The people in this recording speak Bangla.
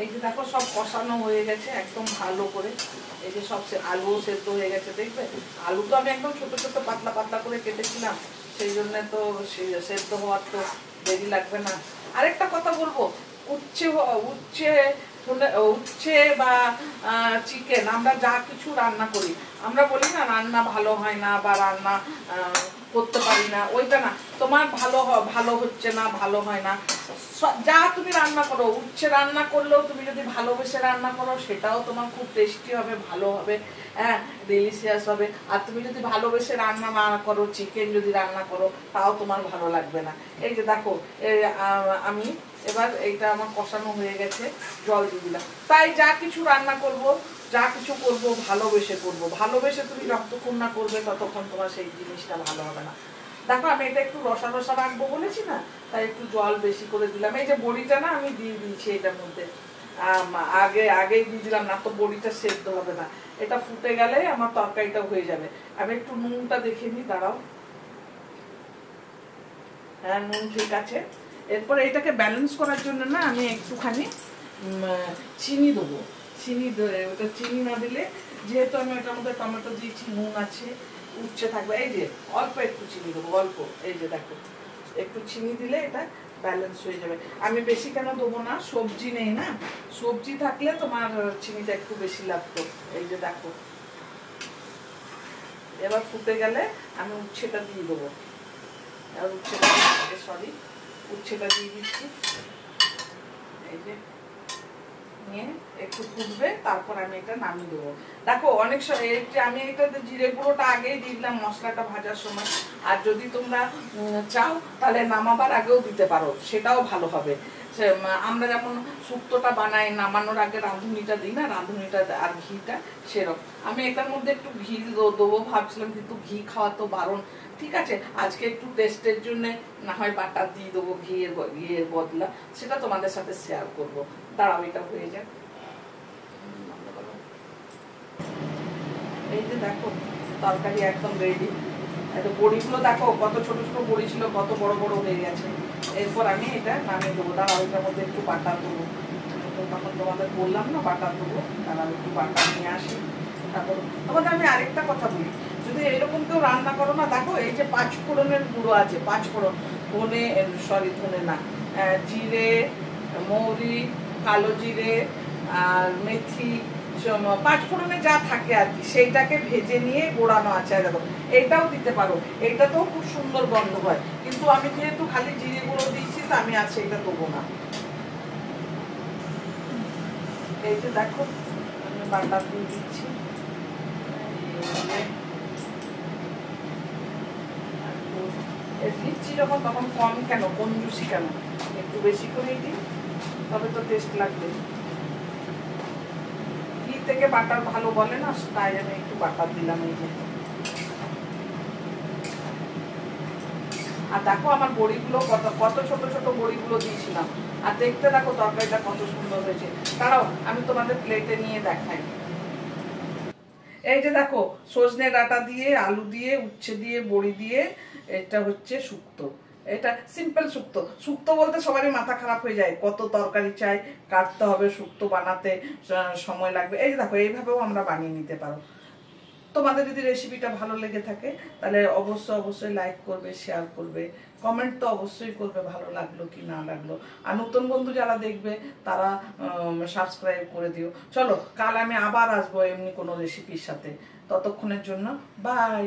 এই যে দেখো সব কষানো হয়ে গেছে একদম ভালো করে। এই যে সব আলুও সেদ্ধ হয়ে গেছে, দেখবে আলু তো আমি একদম ছোট ছোট পাতলা পাতলা করে কেটেছিলাম, সেই জন্য তো সেদ্ধ হওয়ার তো দেরি লাগবে না। আরেকটা কথা বলবো, উচ্ছে উচ্ছে উচ্ছে বা চিকেন আমরা যা কিছু রান্না করি, আমরা বলি না রান্না ভালো হয় না বা রান্না করতে পারি না, ওইটা না। তোমার ভালো হচ্ছে না, ভালো হয় না, যা তুমি রান্না করো, উচ্ছে রান্না করলেও তুমি যদি ভালোবেসে রান্না করো সেটাও তোমার খুব টেস্টি হবে, ভালো হবে, হ্যাঁ ডেলিশিয়াস হবে। আর তুমি যদি ভালোবেসে রান্না না করো, চিকেন যদি রান্না করো, তাও তোমার ভালো লাগবে না। এই যে দেখো আমি এবার এইটা আমার কষানো হয়ে গেছে, জল দিয়ে দিলাম। তাই যা কিছু রান্না করব, যা কিছু করব ভালোবেসে করব। ভালোবেসে তুমি যতক্ষণ না করবে ততক্ষণ তোমার সেই জিনিসটা ভালো হবে না। দেখো আমি এটা একটু রসা রসা রাখবো বলেছি না, তাই একটু জল বেশি করে দিলাম। এই যে বড়িটা না আমি দিয়ে দিয়েছি এটার মধ্যে, আগেই দিয়ে দিলাম, না তো বড়িটা সেদ্ধ হবে না। এটা ফুটে গেলে আমার তরকারিটা হয়ে যাবে। আমি একটু নুনটা দেখে নিই, দাঁড়াও। হ্যাঁ নুন ঠিক আছে। এরপরে এটাকে ব্যালেন্স করার জন্য না আমি একটুখানি চিনি দেবো। ওটা চিনি না দিলে, যেহেতু আমি ওটার মধ্যে টমেটো দিয়েছি, নুন আছে, উচ্ছে থাকবে, এই যে অল্প একটু চিনি দেবো, অল্প। এই যে দেখো একটু চিনি দিলে এটা ব্যালেন্স হয়ে যাবে। আমি বেশি কেন দেবো না, সবজি নেই না, সবজি থাকলে তোমার চিনিটা একটু বেশি লাগতো। এই যে দেখো এবার ফুটে গেলে আমি উচ্ছেটা দিয়ে দেবো। আর উচ্ছেটা দিয়ে দিচ্ছি। এই যে নিয়ে একটু ফুটবে, তারপর আমি এটা নামিয়ে দেবো। দেখো অনেক আমি এটাতে জিরে গুঁড়োটা আগেই দিয়ে দিলাম মশলাটা ভাজার সময়। আর যদি তোমরা চাও তাহলে নামাবার আগেও দিতে পারো, সেটাও ভালো হবে। আমরা যেমন শুক্তোটা বানাই, নামানোর আগে রাঁধুনিটা দিই না, রাঁধুনিটা আর ঘিটা, সেরকম আমি এটার মধ্যে একটু ঘি দেবো ভাবছিলাম, কিন্তু ঘি খাওয়া তো বারণ। ঠিক আছে, আজকে একটু টেস্টের জন্য না হয় বাটার দিয়ে দেবো ঘিয়ের বদলা, সেটা তোমাদের সাথে শেয়ার করবো। দাঁড়াও এটা হয়ে যাক। এই যে দেখো তরকারি একদম রেডি। এটা বড়িগুলো দেখো কত ছোট ছোট বড়ি ছিল, কত বড় বড় হয়ে গেছে। এরপর আমি এটা নামিয়ে দেবো। দাঁড়াও এটার মধ্যে একটু বাটার দেবো, তখন তোমাদের বললাম না বাটার দেবো, দাঁড়াও একটু বাটার নিয়ে আসি। তারপর তোমাদের আমি আরেকটা কথা বলি, যদি এরকম কেউ রান্না করো না, দেখো এই যে 5 ফোড়নের গুঁড়ো আছে, 5 ফোড়ন, ধনে না, জিরে, মৌরি, কালো জিরে আর মেথি, 5 ফোড়নে যা থাকে আর কি, সেইটাকে ভেজে নিয়ে গোড়ানো আছে। দেখো এইটাও দিতে পারো, এইটাতেও খুব সুন্দর গন্ধ হয়, কিন্তু আমি যেহেতু খালি জিরে গুঁড়ো দিয়েছি তো আমি আর সেইটা দেবো না। এই যে দেখো আমি বাটার দিয়ে দিচ্ছি। দিচ্ছি যখন তখন কম কেন, কঞ্জুসি কেন, একটু বেশি করেই দিই, তবে তো টেস্ট লাগবে। ঘি থেকে বাটার ভালো বলে না, তাই আমি একটু বাটার দিলাম। এই যে আর দেখো আমার বড়িগুলো কত ছোট ছোট বড়িগুলো দিয়েছিলাম, আর দেখতে দেখো তরকারিটা কত সুন্দর হয়েছে। দাঁড়াও আমি তোমাদের প্লেটে নিয়ে দেখাই। এই যে দেখো সজনে ডাঁটা দিয়ে, আলু দিয়ে, উচ্ছে দিয়ে, বড়ি দিয়ে, এটা হচ্ছে শুক্তো। এটা সিম্পল শুক্তো। শুক্তো বলতে সবারই মাথা খারাপ হয়ে যায়, কত তরকারি চাই, কাটতে হবে, শুক্তো বানাতে সময় লাগবে। এই যে দেখো এইভাবেও আমরা বানিয়ে নিতে পারো। তোমাদের যদি রেসিপিটা ভালো লেগে থাকে তাহলে অবশ্যই লাইক করবে, শেয়ার করবে, কমেন্ট তো অবশ্যই করবে ভালো লাগলো কি না লাগলো। আর নতুন বন্ধু যারা দেখবে তারা সাবস্ক্রাইব করে দিও। চলো কাল আমি আবার আসবো এমনি কোনো রেসিপির সাথে। ততক্ষণের জন্য বাই।